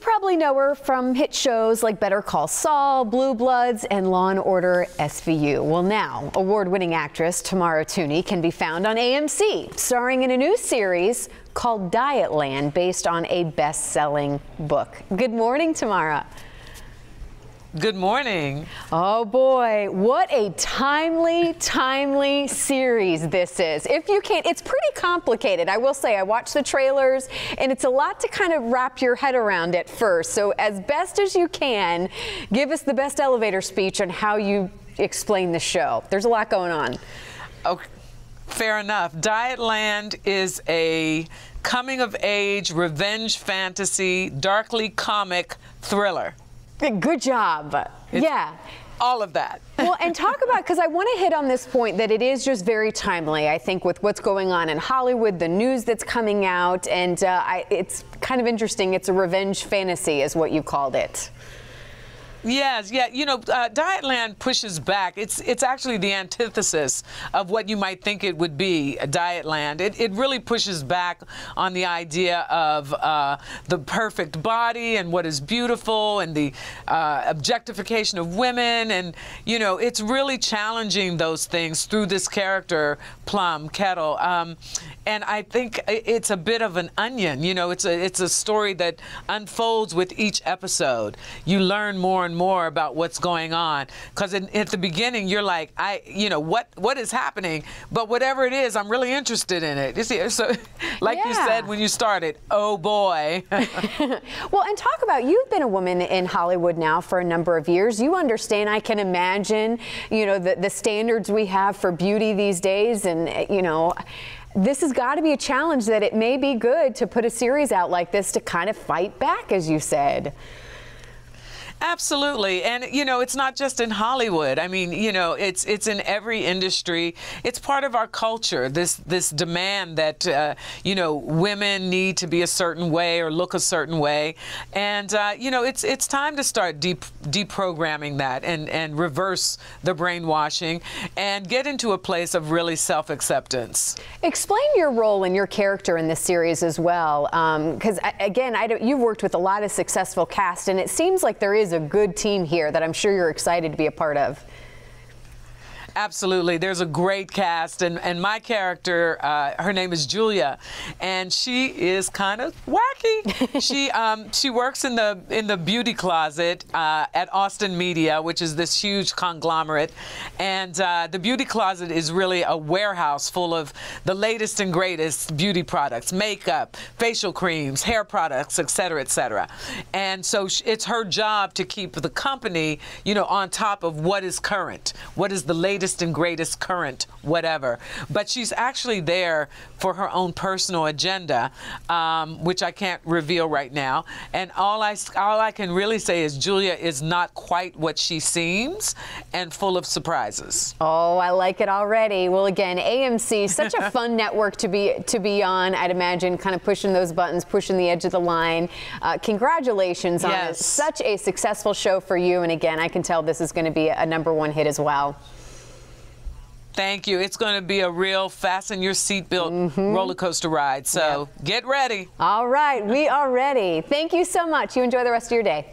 probably know her from hit shows like Better Call Saul, Blue Bloods, and Law & Order SVU. Well, now, award-winning actress Tamara Tunie can be found on AMC, starring in a new series called Dietland, based on a best-selling book. Good morning, Tamara. Good morning. Oh boy, what a timely series this is. If you can't, it's pretty complicated. I will say, I watched the trailers and it's a lot to kind of wrap your head around at first. So as best as you can, give us the best elevator speech on how you explain the show. There's a lot going on. Okay, fair enough. Dietland is a coming-of-age revenge fantasy, darkly comic thriller. Good job. Yeah. All of that. Well, and talk about, because I want to hit on this point that it is just very timely, I think, with what's going on in Hollywood, the news that's coming out, and it's kind of interesting. It's a revenge fantasy is what you called it. Yes, yeah, you know, Dietland pushes back. It's actually the antithesis of what you might think it would be, Dietland. It really pushes back on the idea of the perfect body and what is beautiful and the objectification of women. And, you know, it's really challenging those things through this character, Plum Kettle. And I think it's a bit of an onion. You know, it's a story that unfolds with each episode. You learn more and more about what's going on, because at the beginning you're like, you know, what is happening, but whatever it is, I'm really interested in it. You see, so like you said when you started, oh boy. Well, and talk about, you've been a woman in Hollywood now for a number of years. You understand, I can imagine, you know, the standards we have for beauty these days, and you know, this has got to be a challenge that it may be good to put a series out like this to kind of fight back, as you said. Absolutely. And, you know, it's not just in Hollywood. I mean, you know, it's in every industry. It's part of our culture, this demand that, you know, women need to be a certain way or look a certain way. And, you know, it's time to start deprogramming that and reverse the brainwashing and get into a place of really self-acceptance. Explain your role and your character in this series as well. Because, again, you've worked with a lot of successful cast, and it seems like there is a good team here that I'm sure you're excited to be a part of. Absolutely. There's a great cast, and my character, her name is Julia, and she is kind of wacky. She works in the beauty closet at Austin Media, which is this huge conglomerate, and the beauty closet is really a warehouse full of the latest and greatest beauty products, makeup, facial creams, hair products, et cetera, et cetera. And so it's her job to keep the company, you know, on top of what is current, what is the latest and greatest current whatever. But she's actually there for her own personal agenda, which I can't reveal right now. And all I can really say is Julia is not quite what she seems, and full of surprises. Oh, I like it already. Well, again, AMC, such a fun network to be on. I'd imagine, kind of pushing those buttons, pushing the edge of the line. Congratulations on such a successful show for you. And again, I can tell this is going to be a #1 hit as well. Thank you. It's going to be a real fasten your seatbelt roller coaster ride. So get ready. All right. We are ready. Thank you so much. You enjoy the rest of your day.